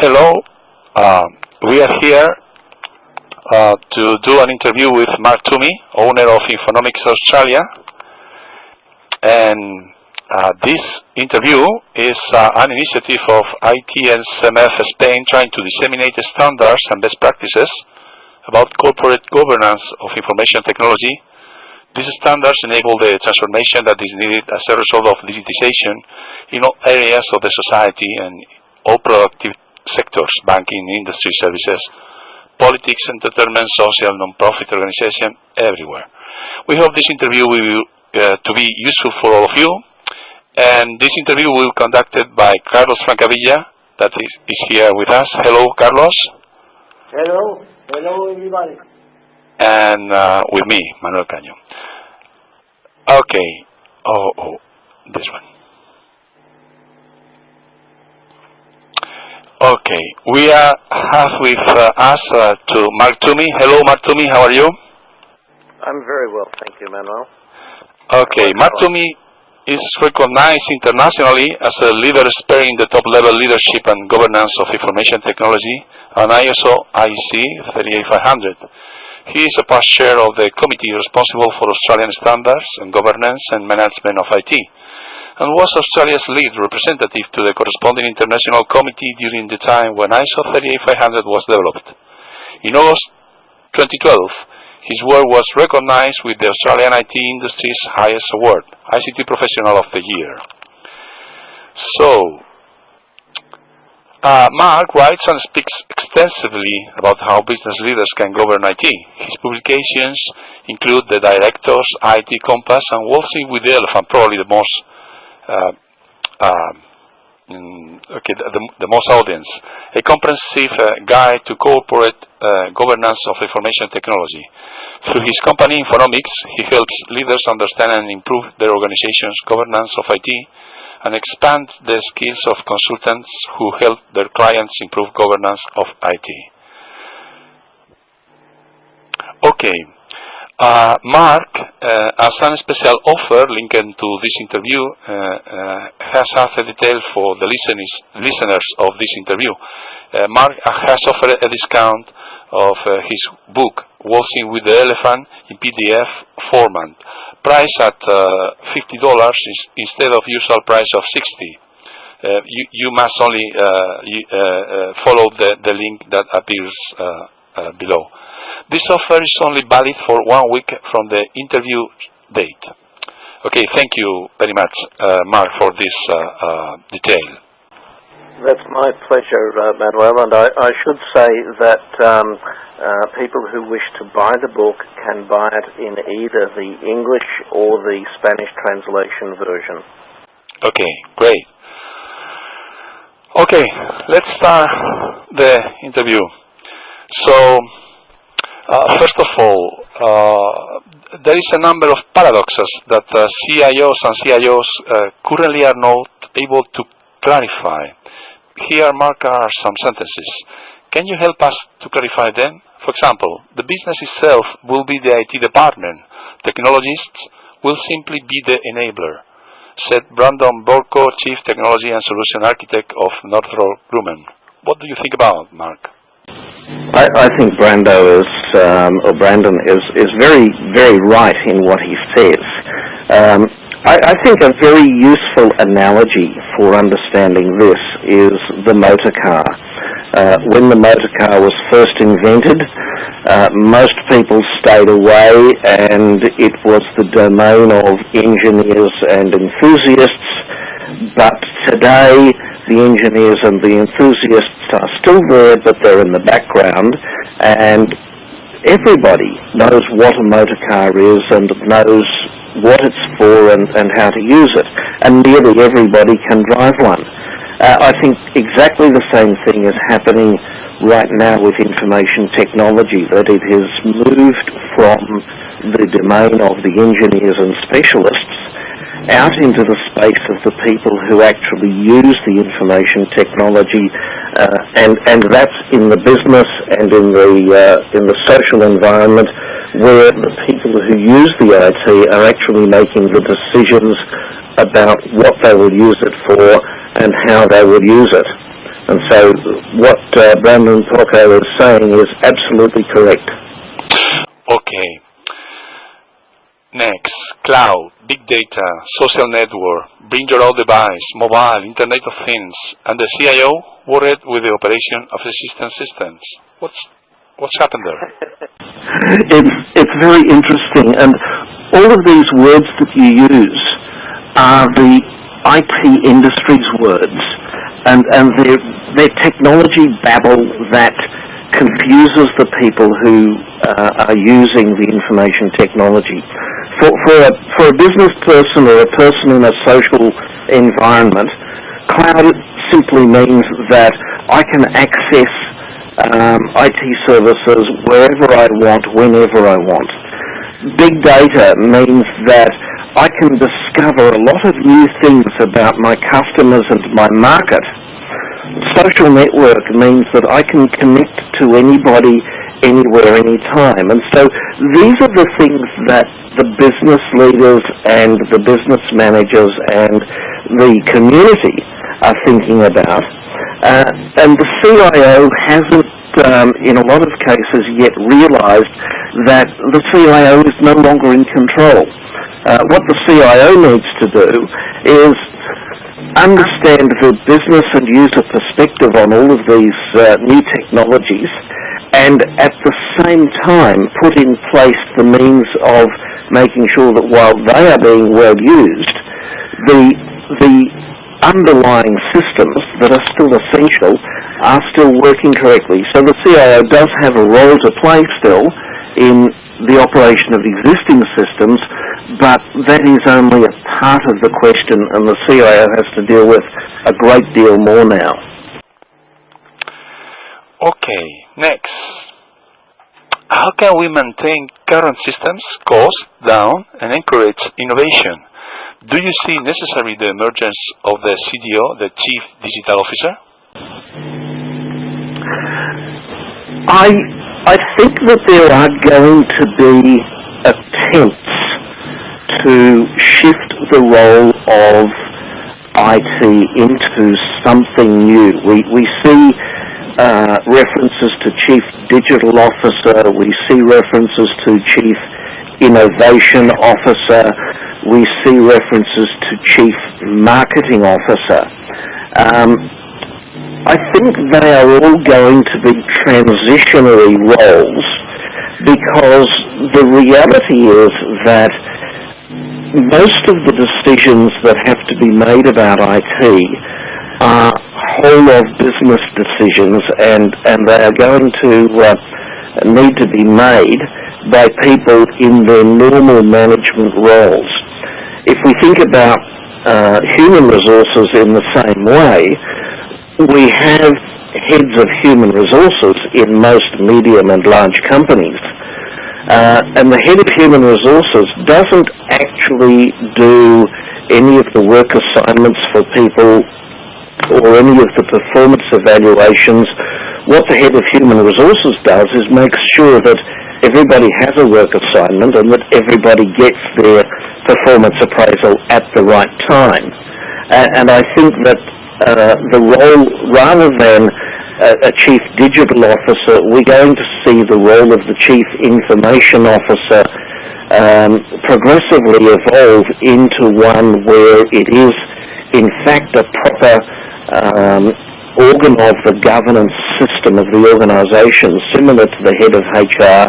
Hello, we are here to do an interview with Mark Toomey, owner of Infonomics Australia, and this interview is an initiative of ITSMF Spain trying to disseminate standards and best practices about corporate governance of information technology. These standards enable the transformation that is needed as a result of digitization in all areas of the society and all productive sectors: banking, industry, services, politics, entertainment, social, non-profit organization, everywhere. We hope this interview will to be useful for all of you, and this interview will be conducted by Carlos Francavilla, that is here with us. Hello, Carlos. Hello. Hello, everybody. And with me, Manuel Caño. Okay. Oh, this one. Okay, we have with us to Mark Toomey. Hello, Mark Toomey, how are you? I'm very well, thank you, Manuel. Okay, Mark Toomey is recognized internationally as a leader sparing the top-level leadership and governance of information technology on ISO IEC 38500. He is a past chair of the committee responsible for Australian standards and governance and management of IT, and was Australia's lead representative to the corresponding international committee during the time when ISO 38500 was developed. In August 2012, his work was recognized with the Australian IT industry's highest award, ICT Professional of the Year. So, Mark writes and speaks extensively about how business leaders can govern IT. His publications include The Director's IT Compass and Waltzing with the Elephant, probably the most the most audience, a comprehensive guide to corporate governance of information technology. Through his company Infonomics, he helps leaders understand and improve their organization's governance of IT and expand the skills of consultants who help their clients improve governance of IT. Okay. Mark, as a special offer linked to this interview, has half a detail for the listeners of this interview. Mark has offered a discount of his book, Waltzing with the Elephant, in PDF format, priced at $50 instead of usual price of $60. You must only follow the link that appears below. This offer is only valid for 1 week from the interview date. Okay, thank you very much, Mark, for this detail. That's my pleasure, Manuel, and I should say that people who wish to buy the book can buy it in either the English or the Spanish translation version. Okay, great. Okay, let's start the interview. So, first of all, there is a number of paradoxes that CIOs and CIOs currently are not able to clarify. Here, Mark, are some sentences. Can you help us to clarify them? For example, the business itself will be the IT department. Technologists will simply be the enabler, said Brandon Borko, Chief Technology and Solution Architect of Northrop Grumman. What do you think about, Mark? I think Brandon is very, very right in what he says. I think a very useful analogy for understanding this is the motor car. When the motor car was first invented, most people stayed away, and it was the domain of engineers and enthusiasts. But today, the engineers and the enthusiasts are still there, but they're in the background, and everybody knows what a motor car is and knows what it's for and how to use it, and nearly everybody can drive one. I think exactly the same thing is happening right now with information technology, that it has moved from the domain of the engineers and specialists out into the space of the people who actually use the information technology, and that's in the business and in the social environment, where the people who use the IT are actually making the decisions about what they will use it for and how they will use it. And so what Brandon Poco is saying is absolutely correct. Okay. Next, cloud, big data, social network, bring your own device, mobile, Internet of Things, and the CIO worried with the operation of existing systems. What's happened there? It's very interesting, and all of these words that you use are the IT industry's words, and they're technology babble that confuses the people who are using the information technology. For a business person or a person in a social environment, cloud simply means that I can access IT services wherever I want, whenever I want. Big data means that I can discover a lot of new things about my customers and my market. Social network means that I can connect to anybody, anywhere, anytime. And so these are the things that the business leaders and the business managers and the community are thinking about. And the CIO hasn't, in a lot of cases, yet realized that the CIO is no longer in control. What the CIO needs to do is understand the business and user perspective on all of these new technologies, and at the same time put in place the means of making sure that while they are being well used, the underlying systems that are still essential are still working correctly. So the CIO does have a role to play still in the operation of existing systems, but that is only a part of the question, and the CIO has to deal with a great deal more now. Okay, next. How can we maintain current systems, cost down, and encourage innovation? Do you see necessary the emergence of the CDO, the Chief Digital Officer? I think that there are going to be attempts to shift the role of IT into something new. We see references to Chief Digital Officer, we see references to Chief Innovation Officer, we see references to Chief Marketing Officer. I think they are all going to be transitionary roles, because the reality is that most of the decisions that have to be made about IT are whole of business decisions, and they are going to need to be made by people in their normal management roles. If we think about human resources in the same way, we have heads of human resources in most medium and large companies. And the head of human resources doesn't actually do any of the work assignments for people or any of the performance evaluations. What the head of human resources does is make sure that everybody has a work assignment and that everybody gets their performance appraisal at the right time. And I think that the role, rather than a Chief Digital Officer, we're going to see the role of the Chief Information Officer progressively evolve into one where it is, in fact, a proper organ of the governance system of the organisation, similar to the head of HR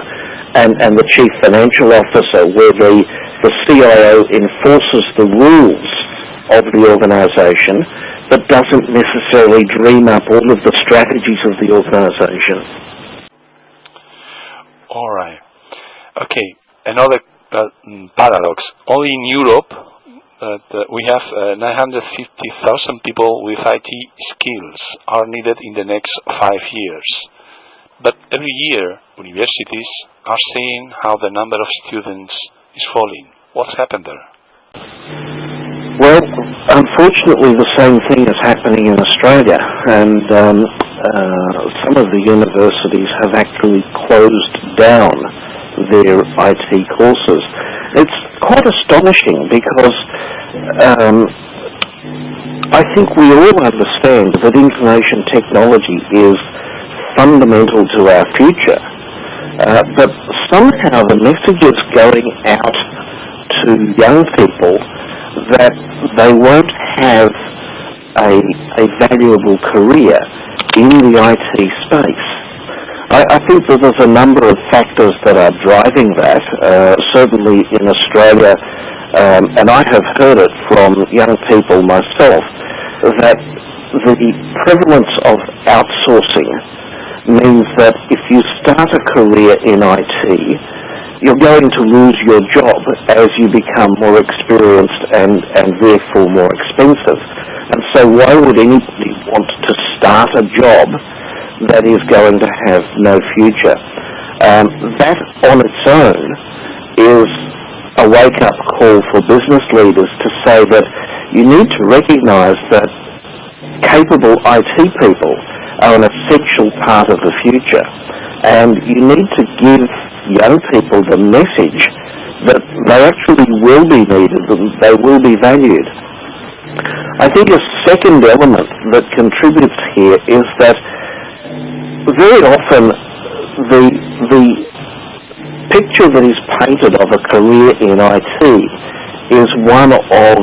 and the Chief Financial Officer, where the CIO enforces the rules of the organisation, but doesn't necessarily dream up all of the strategies of the organisation. All right. Okay, another paradox. Only in Europe, we have 950,000 people with IT skills are needed in the next 5 years. But every year, universities are seeing how the number of students is falling. What's happened there? Well, unfortunately, the same thing is happening in Australia, and some of the universities have actually closed down their IT courses. It's quite astonishing because I think we all understand that information technology is fundamental to our future, but somehow the message is going out to young people that they won't have a valuable career in the IT space. I think that there's a number of factors that are driving that, certainly in Australia, and I have heard it from young people myself, that the prevalence of outsourcing means that if you start a career in IT, you're going to lose your job as you become more experienced and therefore more expensive. And so why would anybody want to start a job that is going to have no future? That on its own is a wake-up call for business leaders to say that you need to recognise that capable IT people are an essential part of the future, and you need to give young people the message that they actually will be needed and they will be valued. I think a second element that contributes here is that very often the picture that is painted of a career in IT is one of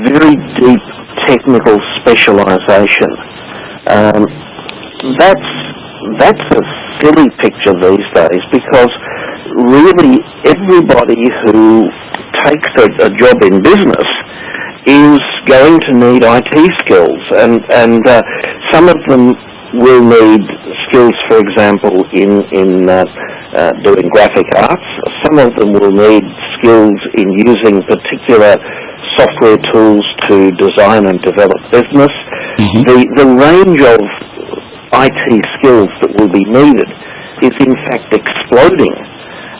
very deep technical specialisation. That's a silly picture these days, because really everybody who takes a job in business is going to need IT skills, and some of them will need skills, for example, in doing graphic arts. Some of them will need skills in using particular software tools to design and develop business. Mm-hmm. The range of IT skills that will be needed is in fact exploding,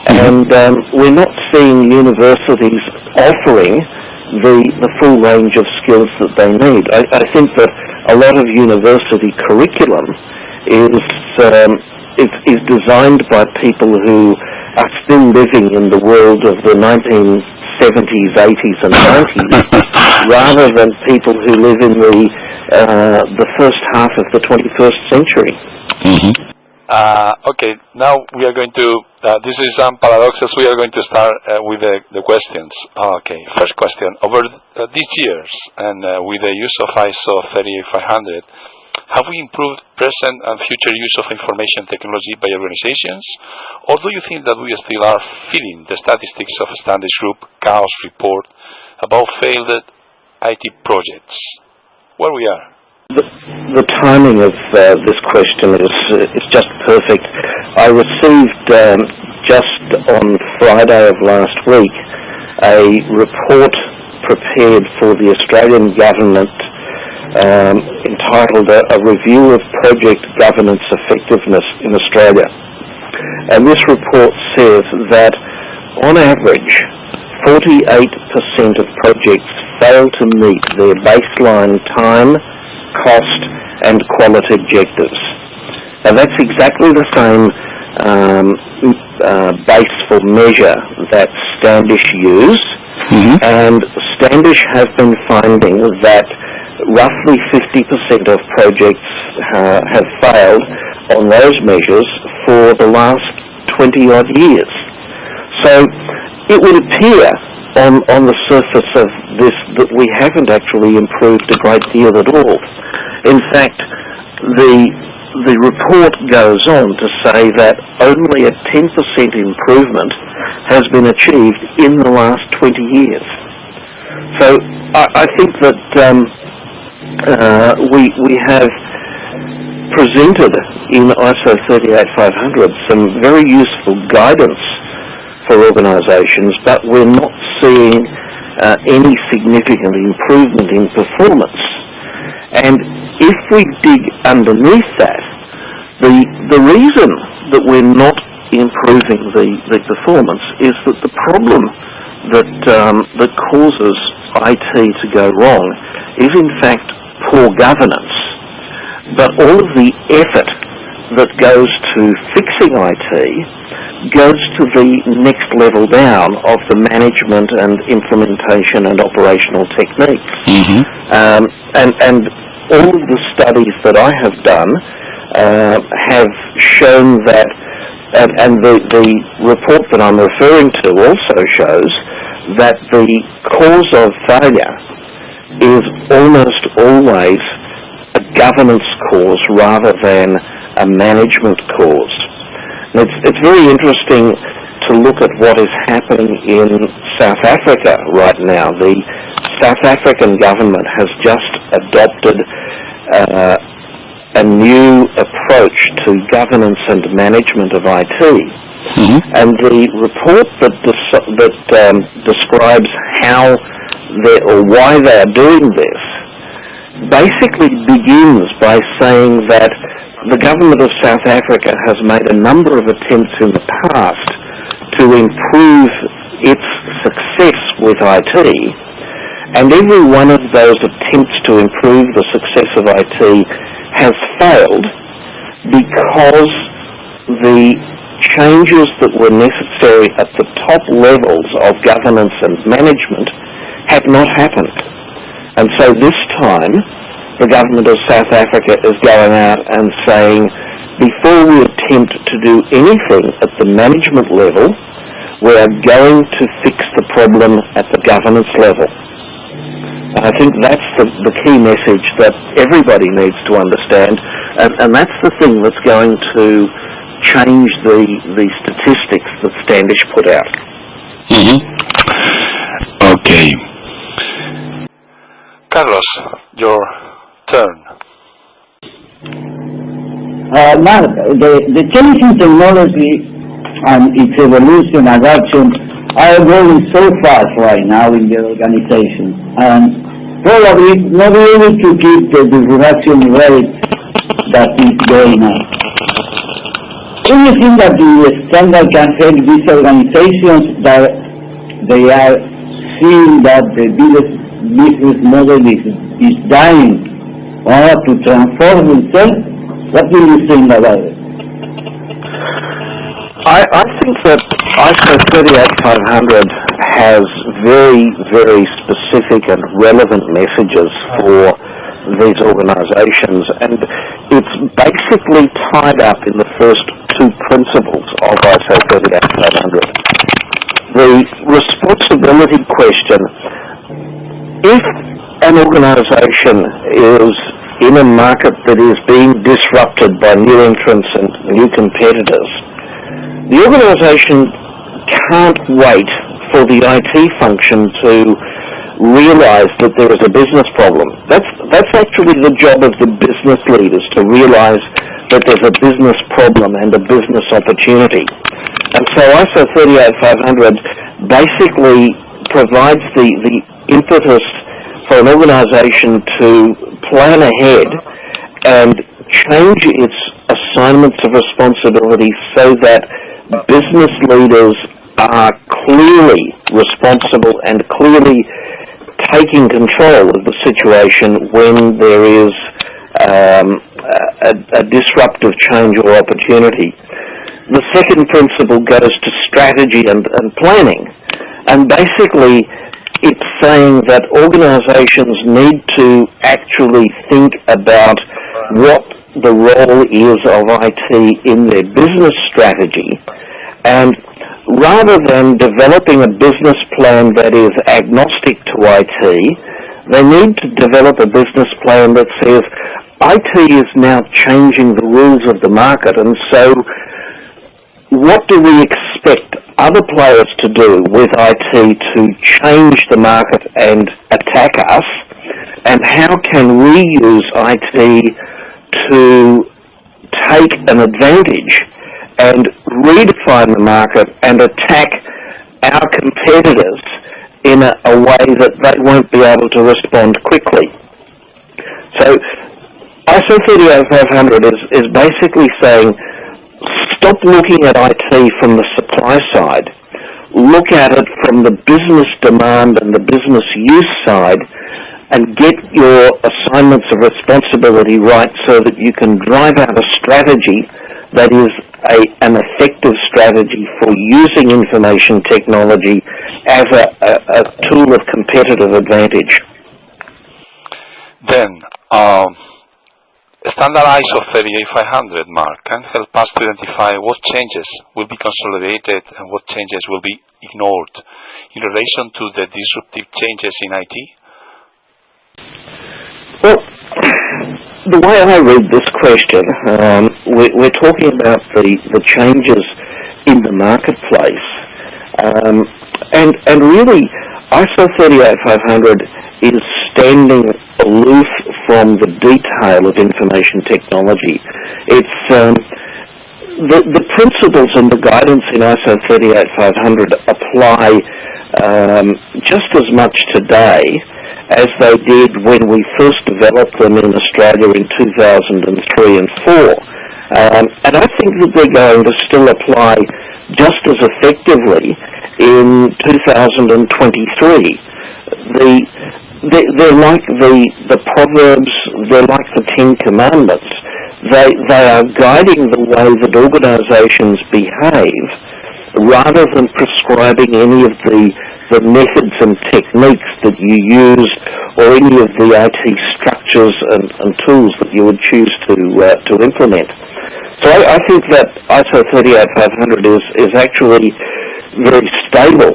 and we're not seeing universities offering the full range of skills that they need. I think that a lot of university curriculum is designed by people who are still living in the world of the 1970s, 80s and 90s, rather than people who live in the first half of the 21st century. Mm-hmm. Okay, now we are going to, this is some paradoxes, we are going to start with the questions. Okay, first question. Over these years, and with the use of ISO 38500, have we improved present and future use of information technology by organizations? Or do you think that we still are feeding the statistics of Standish Group chaos report about failed IT projects? Where we are? The timing of this question is just perfect. I received just on Friday of last week a report prepared for the Australian government entitled A Review of Project Governance Effectiveness in Australia. And this report says that on average 48% of projects fail to meet their baseline time, cost and quality objectives. Now that's exactly the same base for measure that Standish use, and Standish have been finding that roughly 50% of projects have failed on those measures for the last 20 odd years. So it would appear on the surface of this that we haven't actually improved a great deal at all. In fact, the report goes on to say that only a 10% improvement has been achieved in the last 20 years. So I think that we have presented in ISO 38500 some very useful guidance for organisations, but we're not seeing any significant improvement in performance. And if we dig underneath that, the reason that we're not improving the performance is that the problem that causes IT to go wrong is in fact poor governance. But all of the effort that goes to fixing IT goes to the next level down of the management and implementation and operational techniques. And all of the studies that I have done have shown that, and the report that I'm referring to also shows that the cause of failure is almost always a governance cause rather than a management cause. And it's very interesting to look at what is happening in South Africa right now. The South African government has just adopted a new approach to governance and management of IT. And the report that describes how or why they are doing this basically begins by saying that the government of South Africa has made a number of attempts in the past to improve its success with IT, and every one of those attempts to improve the success of IT has failed because the changes that were necessary at the top levels of governance and management have not happened. And so this time, the government of South Africa is going out and saying, before we attempt to do anything at the management level, we are going to fix the problem at the governance level. And I think that's the key message that everybody needs to understand, and that's the thing that's going to change the statistics that Standish put out. Okay. Carlos, your turn. Mark, the change in technology and its evolution and adoption are going so fast right now in the organization, and probably not be able to keep the disruption rate that is going on. Do you think that the standard can help these organizations that they are seeing that the business model is dying to transform themselves? What do you think about it? I think that ISO 38500 has very, very specific and relevant messages for these organizations, and it's basically tied up in the first two principles of ISO 38500. The responsibility question: if an organization is in a market that is being disrupted by new entrants and new competitors, the organization can't wait for the IT function to realize that there is a business problem. That's actually the job of the business leaders, to realize that there's a business problem and a business opportunity. And so ISO 38500 basically provides the impetus for an organization to plan ahead and change its assignments of responsibility so that business leaders are clearly responsible and clearly taking control of the situation when there is a disruptive change or opportunity. The second principle goes to strategy and planning, and basically it's saying that organizations need to actually think about what the role is of IT in their business strategy, and rather than developing a business plan that is agnostic to IT, they need to develop a business plan that says IT is now changing the rules of the market, and so what do we expect other players to do with IT to change the market and attack us, and how can we use IT to take an advantage and redefine the market and attack our competitors in a way that they won't be able to respond quickly. So ISO 38500 is basically saying, stop looking at IT from the supply side. Look at it from the business demand and the business use side, and get your assignments of responsibility right so that you can drive out a strategy that is an effective strategy for using information technology as a tool of competitive advantage. Then, standard ISO 38500, Mark, can help us to identify what changes will be consolidated and what changes will be ignored in relation to the disruptive changes in IT? Well, the way I read this question, we're talking about the changes in the marketplace, and really ISO 38500 is standing aloof from the detail of information technology. It's the principles and the guidance in ISO 38500 apply just as much today as they did when we first developed them in Australia in 2003 and 4. And I think that they're going to still apply just as effectively in 2023. They're like the Proverbs, they're like the Ten Commandments. They are guiding the way that organisations behave rather than prescribing any of the methods and techniques that you use or any of the IT structures and tools that you would choose to implement. So I think that ISO 38500 is actually very stable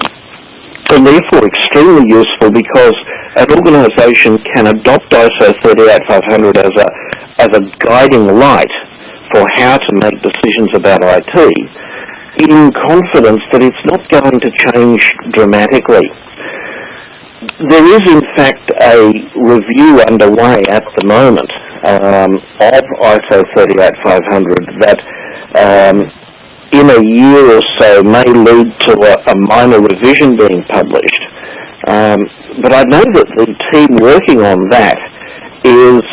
and therefore extremely useful because an organisation can adopt ISO 38500 as a guiding light for how to make decisions about IT in confidence that it's not going to change dramatically. There is in fact a review underway at the moment of ISO 38500 that in a year or so may lead to a minor revision being published. But I know that the team working on that is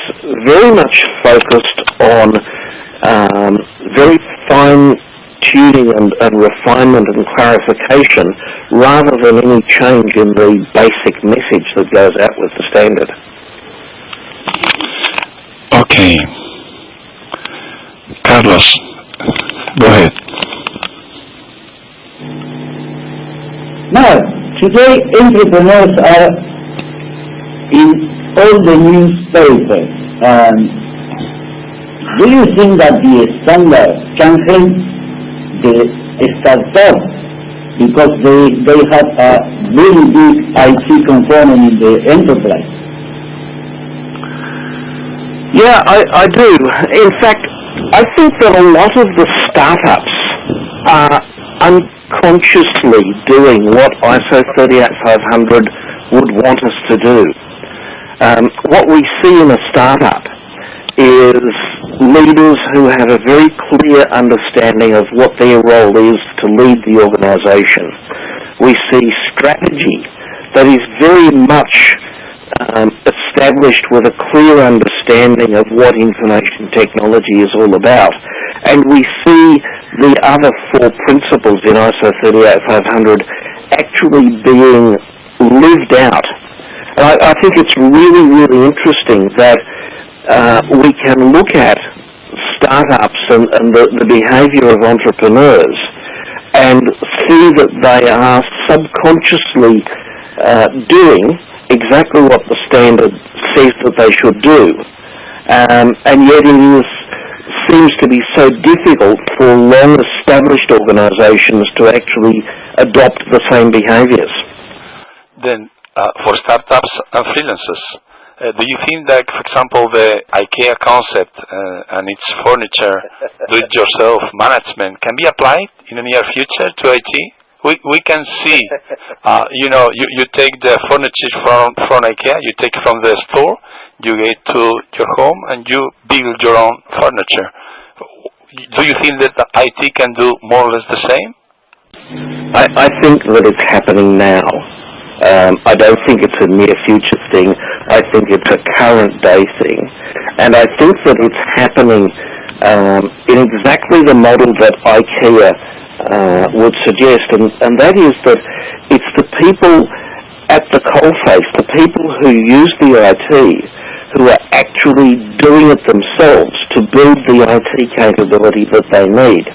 very much focused on very fine tuning and refinement and clarification rather than any change in the basic message that goes out with the standard. Okay. Carlos, go ahead. Now, today entrepreneurs are in all the newspapers. Do you think that the standard can help the startup because they have a very big IT component in the enterprise? Yeah, I do. In fact, I think that a lot of the startups are unconsciously doing what ISO 38500 would want us to do. What we see in a startup is leaders who have a very clear understanding of what their role is to lead the organisation. We see strategy that is very much established with a clear understanding of what information technology is all about. And we see the other four principles in ISO 38500 actually being lived out. And I think it's really, really interesting that we can look at startups and the behaviour of entrepreneurs and see that they are subconsciously doing exactly what the standard says that they should do. And yet it seems to be so difficult for long-established organisations to actually adopt the same behaviours. Then, for startups and freelancers, do you think that, for example, the IKEA concept and its furniture do-it-yourself management can be applied in the near future to IT? We can see, you take the furniture from IKEA, you take from the store, you get to your home, and you build your own furniture. Do you think that the IT can do more or less the same? I think that it's happening now. I don't think it's a near future thing. I think it's a current day thing. And I think that it's happening in exactly the model that IKEA would suggest, and that is that it's the people at the coalface, the people who use the IT, who are actually doing it themselves to build the IT capability that they need.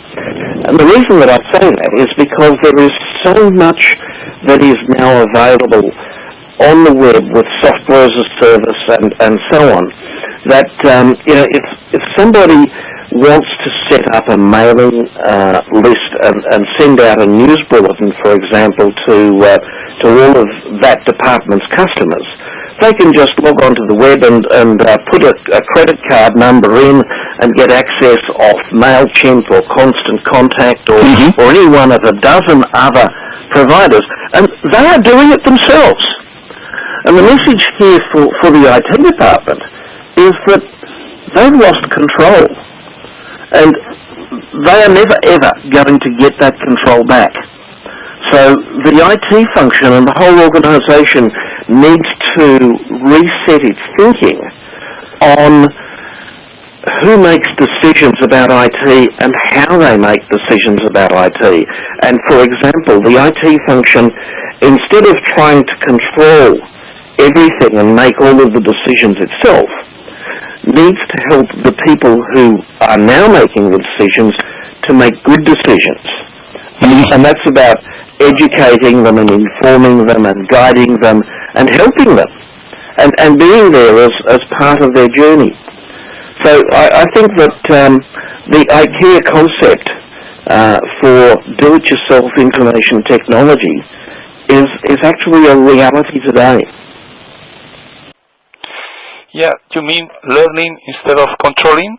And the reason that I say that is because there is so much that is now available on the web with software as a service and so on, that if somebody wants to set up a mailing list and send out a news bulletin, for example, to all of that department's customers, they can just log onto the web and put a credit card number in and get access off MailChimp or Constant Contact or any one of a dozen other providers. And they are doing it themselves. And the message here for the IT department is that they've lost control. And they are never, ever going to get that control back. So the IT function and the whole organisation needs to reset its thinking on who makes decisions about IT and how they make decisions about IT. And for example, the IT function, instead of trying to control everything and make all of the decisions itself, needs to help the people who are now making the decisions to make good decisions. And that's about educating them and informing them and guiding them and helping them and being there as part of their journey. So I think that the IKEA concept for do-it-yourself information technology is actually a reality today. Yeah, you mean learning instead of controlling?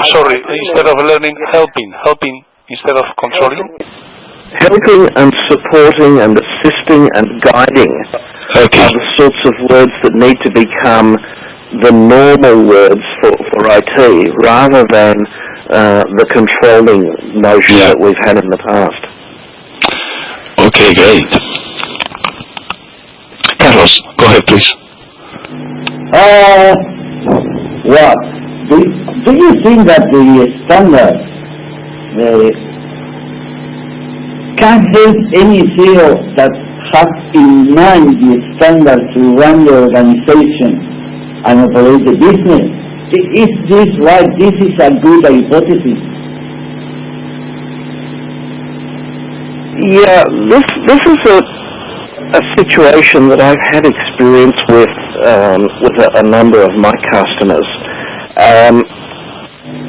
Sorry, instead of learning, helping instead of controlling? Helping and supporting and assisting and guiding are the sorts of words that need to become the normal words for IT rather than the controlling notion that we've had in the past. Okay, great. Carlos, go ahead, please. Well, do you think that the standard can help any CEO that has in mind the standard to run the organization and operate the business? Is this right? This is a good hypothesis. Yeah, this is a situation that I've had experience with a number of my customers.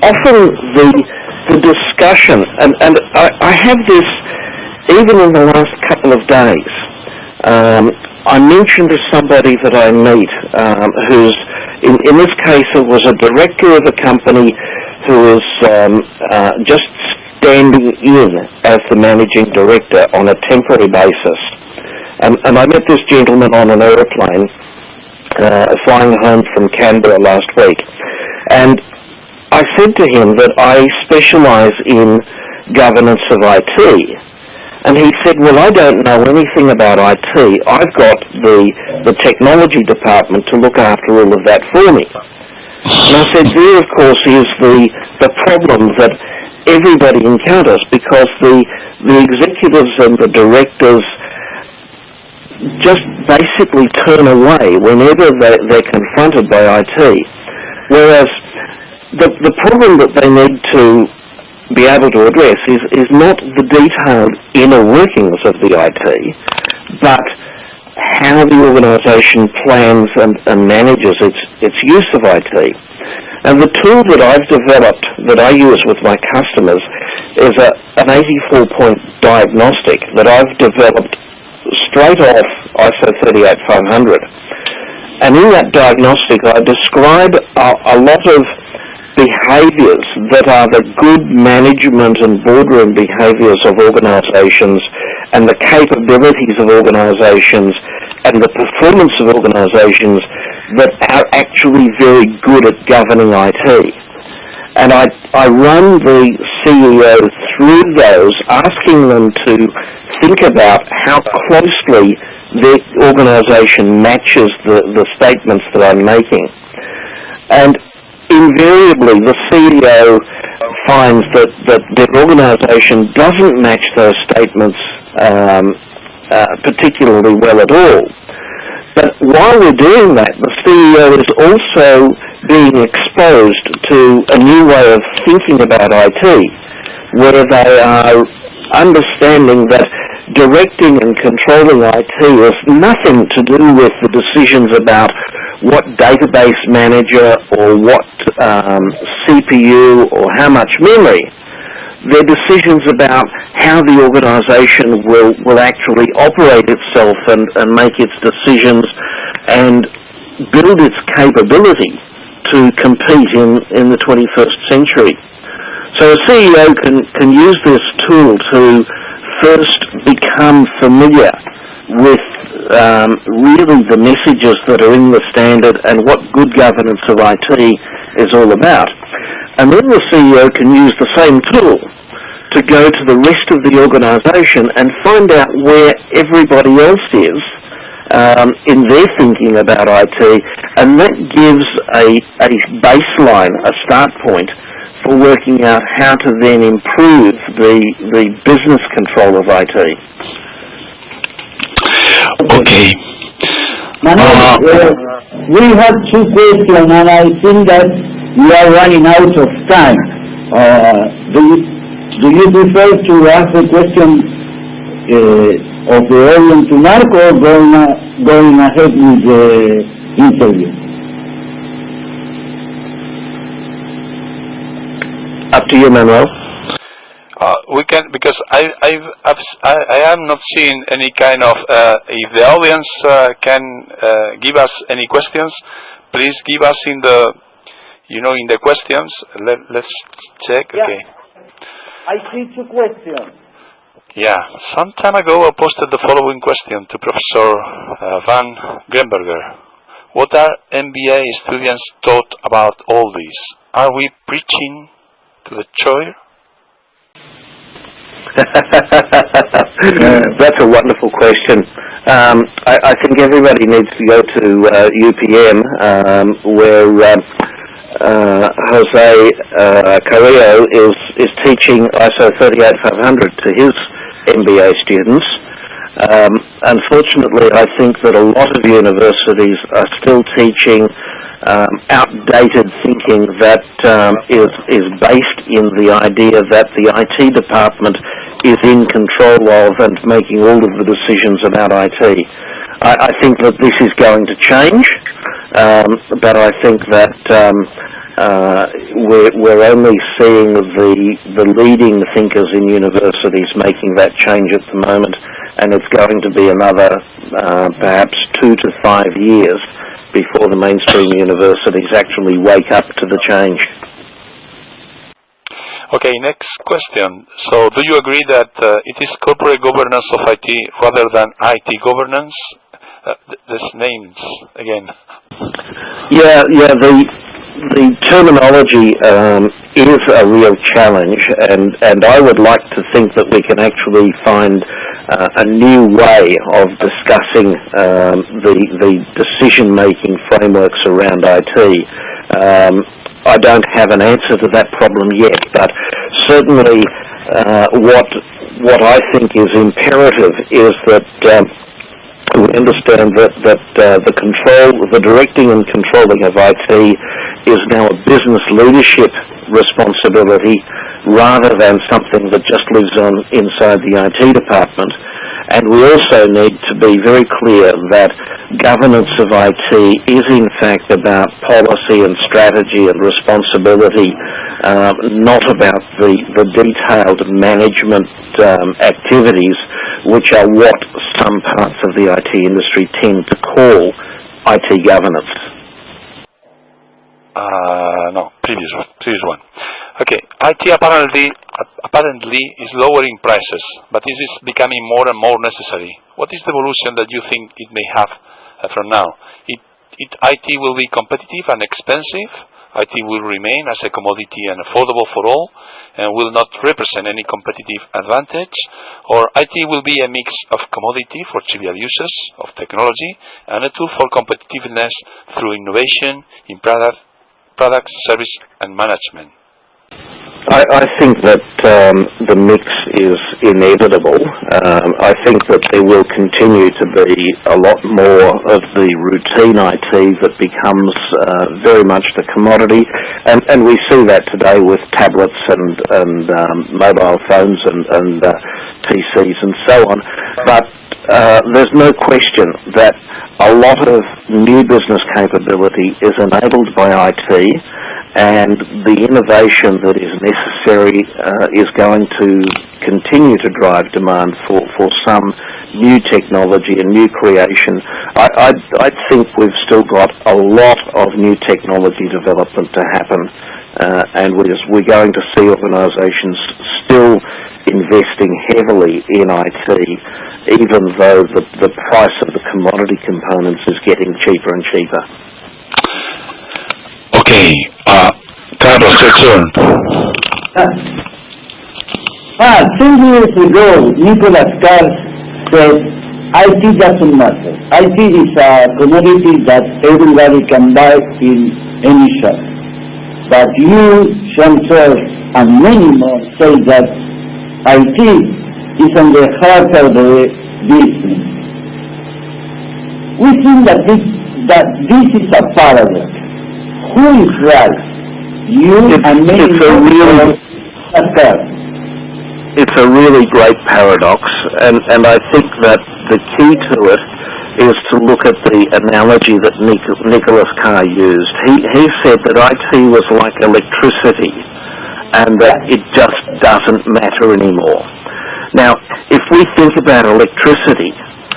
Often the discussion, and I have this even in the last couple of days. I mentioned to somebody that I meet who's, in this case, it was a director of a company who was just standing in as the managing director on a temporary basis. And I met this gentleman on an aeroplane flying home from Canberra last week. And I said to him that I specialize in governance of IT. And he said, well, I don't know anything about IT. I've got the technology department to look after all of that for me. And I said, there, of course, is the problem that everybody encounters, because the executives and the directors just basically turn away whenever they're confronted by IT. Whereas the problem that they need to be able to address is not the detailed inner workings of the IT, but how the organisation plans and manages its use of IT. And the tool that I've developed, that I use with my customers, is an 84-point diagnostic that I've developed straight off ISO 38500. And in that diagnostic, I describe a lot of behaviours that are the good management and boardroom behaviours of organisations, and the capabilities of organisations, and the performance of organisations that are actually very good at governing IT. And I run the CEO through those, asking them to think about how closely their organisation matches the statements that I'm making. And invariably, the CEO finds that their organisation doesn't match those statements particularly well at all. But while we're doing that, the CEO is also being exposed to a new way of thinking about IT, where they are understanding that directing and controlling IT has nothing to do with the decisions about what database manager or what CPU or how much memory. They're decisions about how the organisation will actually operate itself and make its decisions and build its capability to compete in the 21st century. So a CEO can use this tool to first become familiar with really the messages that are in the standard and what good governance of IT is all about. And then the CEO can use the same tool to go to the rest of the organisation and find out where everybody else is in their thinking about IT, and that gives a baseline, a start point for working out how to then improve the business control of IT. Okay. Manuel, we have two questions, and I think that we are running out of time. Do you prefer to ask the question of the audience to Mark, or going ahead with the interview? Up to you, Manuel. We can, because I have not seen any kind of. If the audience can give us any questions, please give us in the, in the questions. Let's check. Yeah. Okay. I see two questions. Yeah. Some time ago, I posted the following question to Professor Van Grenberger. What are MBA students taught about all this? Are we preaching to the choir? That's a wonderful question. I think everybody needs to go to UPM, where Jose Carrillo is teaching ISO 38500 to his MBA students. Unfortunately, I think that a lot of universities are still teaching outdated thinking that is based in the idea that the IT department is in control of and making all of the decisions about IT. I think that this is going to change, but I think that we're only seeing the leading thinkers in universities making that change at the moment, and it's going to be another perhaps 2 to 5 years before the mainstream universities actually wake up to the change. Okay, next question. So, do you agree that it is corporate governance of IT rather than IT governance? This names again. Yeah. The terminology is a real challenge, and I would like to think that we can actually find a new way of discussing the decision-making frameworks around IT. I don't have an answer to that problem yet, but certainly what I think is imperative is that we understand that the directing and controlling of IT is now a business leadership responsibility rather than something that just lives on inside the IT department. And we also need to be very clear that governance of IT is in fact about policy and strategy and responsibility, not about the detailed management activities, which are what some parts of the IT industry tend to call IT governance. No, previous one. Okay, IT apparently is lowering prices, but this is becoming more and more necessary. What is the evolution that you think it may have from now? IT will be competitive and expensive. IT will remain as a commodity and affordable for all, and will not represent any competitive advantage, or IT will be a mix of commodity for trivial uses of technology and a tool for competitiveness through innovation in products, service, and management. I think that the mix is inevitable. I think that there will continue to be a lot more of the routine IT that becomes very much the commodity, and we see that today with tablets and mobile phones and PCs and so on. But there's no question that a lot of new business capability is enabled by IT, and the innovation that is necessary is going to continue to drive demand for some new technology and new creation. I think we've still got a lot of new technology development to happen, and we're going to see organisations still investing heavily in IT, even though the price of the commodity components is getting cheaper and cheaper. Okay, Carlos, your turn. 10 years ago, Nicholas Carr said, IT doesn't matter. IT is a commodity that everybody can buy in any shop. But you, Jean-Charles, and many more say that IT is on the heart of the business. We think that this is a paradox. Who is right? You and many more. It's a really great paradox, and I think that the key to it is to look at the analogy that Nicholas Carr used. He said that IT was like electricity, and that it just doesn't matter anymore. Now, if we think about electricity,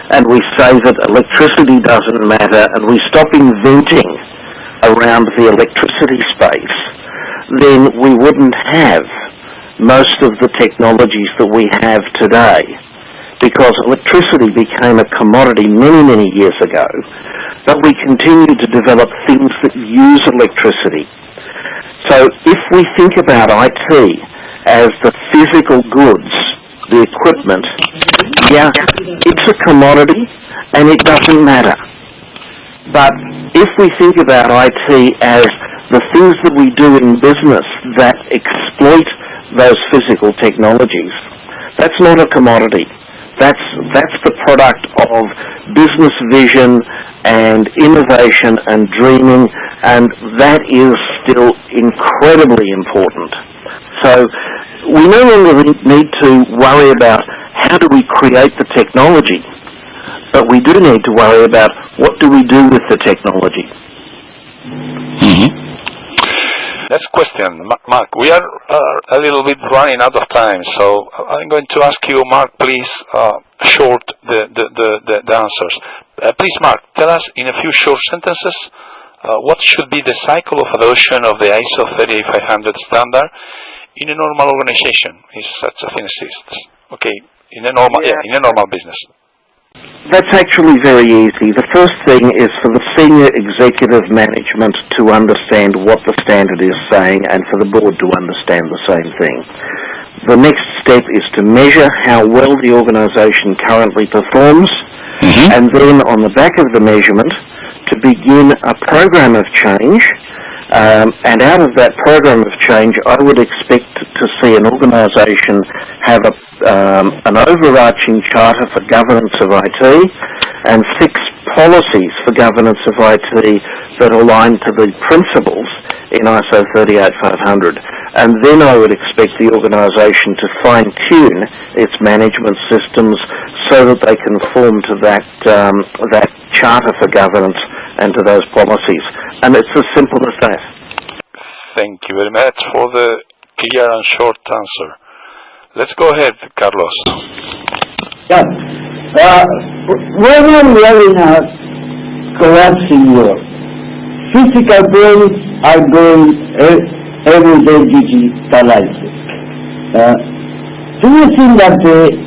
and we say that electricity doesn't matter, and we stop inventing around the electricity space, then we wouldn't have most of the technologies that we have today, because electricity became a commodity many, many years ago, but we continue to develop things that use electricity. So if we think about IT as the physical goods, the equipment, yeah, it's a commodity and it doesn't matter. But if we think about IT as the things that we do in business that exploit those physical technologies, that's not a commodity. That's the product of business vision and innovation and dreaming, and that is still incredibly important. So we no longer need to worry about how do we create the technology, but we do need to worry about what do we do with the technology. Mm-hmm. Next question, Mark. We are a little bit running out of time, so I'm going to ask you, Mark, please short the answers. Please, Mark, tell us in a few short sentences what should be the cycle of adoption of the ISO 38500 standard in a normal organization, if such a thing exists. Okay, in a normal business. That's actually very easy. The first thing is for the senior executive management to understand what the standard is saying, and for the board to understand the same thing. The next step is to measure how well the organisation currently performs, and then on the back of the measurement to begin a program of change, and out of that program of change I would expect to see an organisation have an overarching charter for governance of IT and 6 policies for governance of IT that align to the principles in ISO 38500. And then I would expect the organisation to fine-tune its management systems so that they conform to that charter for governance and to those policies. And it's as simple as that. Thank you very much for the clear and short answer. Let's go ahead, Carlos. Yeah. Whether we are in a collapsing world, physical products are going every day digitalized. Do you think that the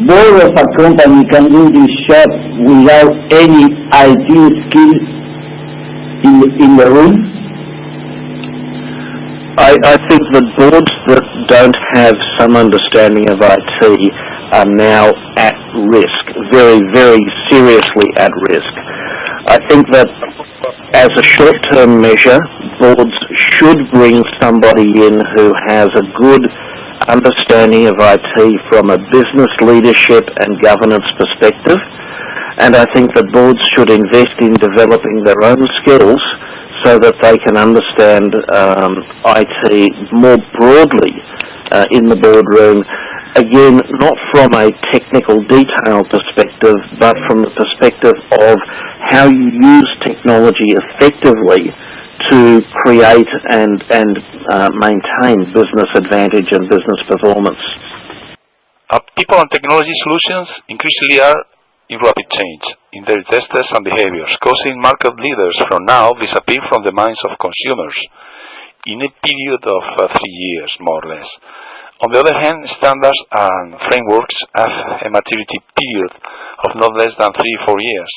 board of a company can do this job without any IT skill in the room? I think the boards that don't have some understanding of IT are now at risk, very, very seriously at risk. I think that as a short-term measure, boards should bring somebody in who has a good understanding of IT from a business leadership and governance perspective. And I think that boards should invest in developing their own skills so that they can understand IT more broadly in the boardroom. Again, not from a technical detail perspective, but from the perspective of how you use technology effectively to create and maintain business advantage and business performance. People and technology solutions increasingly are in rapid change in their tastes and behaviors, causing market leaders from now disappear from the minds of consumers in a period of 3 years, more or less. On the other hand, standards and frameworks have a maturity period of not less than 3-4 years.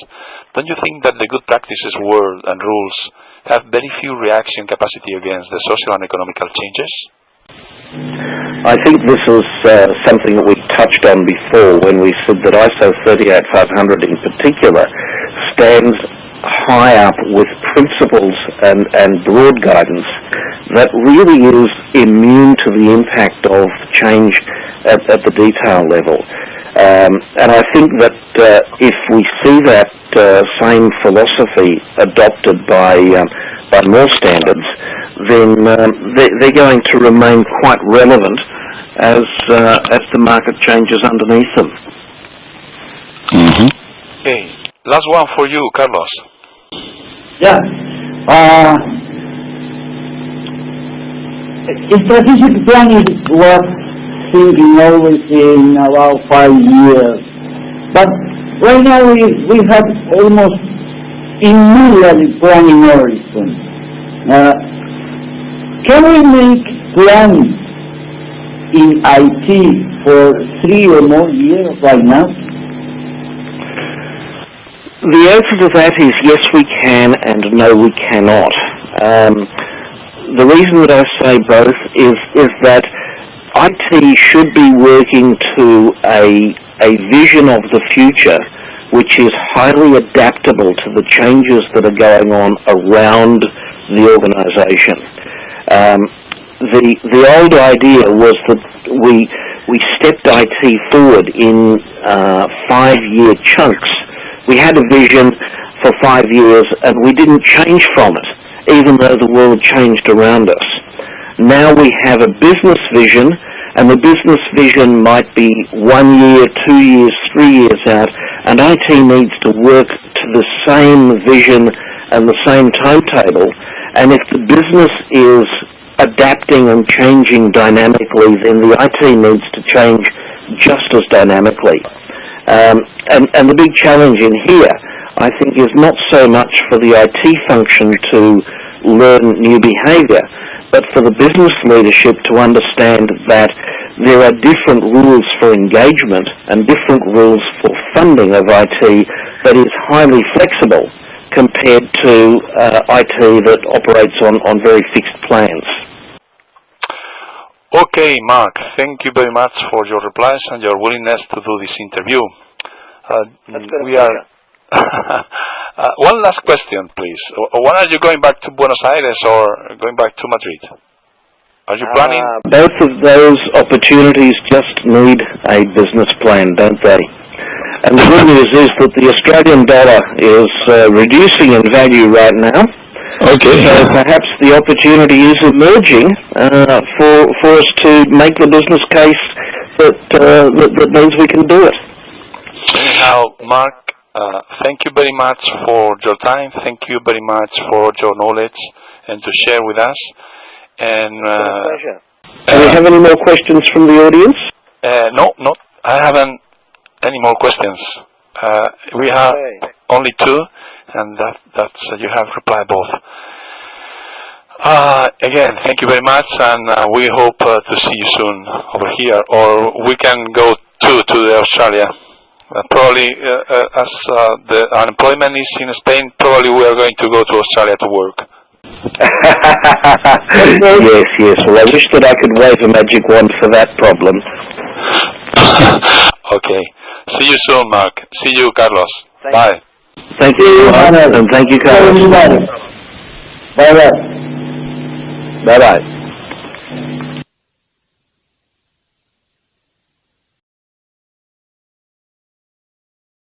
Don't you think that the good practices world and rules have very few reaction capacity against the social and economical changes? I think this is something that we touched on before when we said that ISO 38500 in particular stands high up with principles and broad guidance that really is immune to the impact of change at the detail level. And I think that if we see that same philosophy adopted by more standards, then they're going to remain quite relevant as the market changes underneath them. Mm-hmm. Okay, last one for you, Carlos. Yeah. Strategic planning was thinking always in about 5 years, but right now we have almost immediately planning horizon. Can we make planning in IT for 3 or more years right now? The answer to that is yes, we can, and no, we cannot. The reason that I say both is that IT should be working to a vision of the future which is highly adaptable to the changes that are going on around the organization. The old idea was that we stepped IT forward in 5-year chunks. We had a vision for 5 years and we didn't change from it, even though the world changed around us. Now we have a business vision, and the business vision might be 1 year, 2 years, 3 years out, and IT needs to work to the same vision and the same timetable. And if the business is adapting and changing dynamically, then the IT needs to change just as dynamically. And the big challenge in here, I think, is not so much for the IT function to learn new behavior, but for the business leadership to understand that there are different rules for engagement and different rules for funding of IT that is highly flexible compared to IT that operates on very fixed plans. Okay, Mark, thank you very much for your replies and your willingness to do this interview. We are. One last question, please. When are you going back to Buenos Aires or going back to Madrid? Are you planning? Both of those opportunities just need a business plan, don't they? And the good news is that the Australian dollar is reducing in value right now. Okay. So perhaps the opportunity is emerging for us to make the business case that means we can do it. Anyhow, Mark, thank you very much for your time. Thank you very much for your knowledge and to share with us. And it's been a pleasure. Do we have any more questions from the audience? No, I haven't any more questions. We have only 2, and that's you have replied both. Again, thank you very much, and we hope to see you soon over here, or we can go to Australia. Probably, as the unemployment is in Spain, probably we are going to go to Australia to work. Yes. Well, I wish that I could wave a magic wand for that problem. Okay. See you soon, Mark. See you, Carlos. Bye. Thank you, Mark, and thank you, Carlos. Bye-bye. Bye-bye.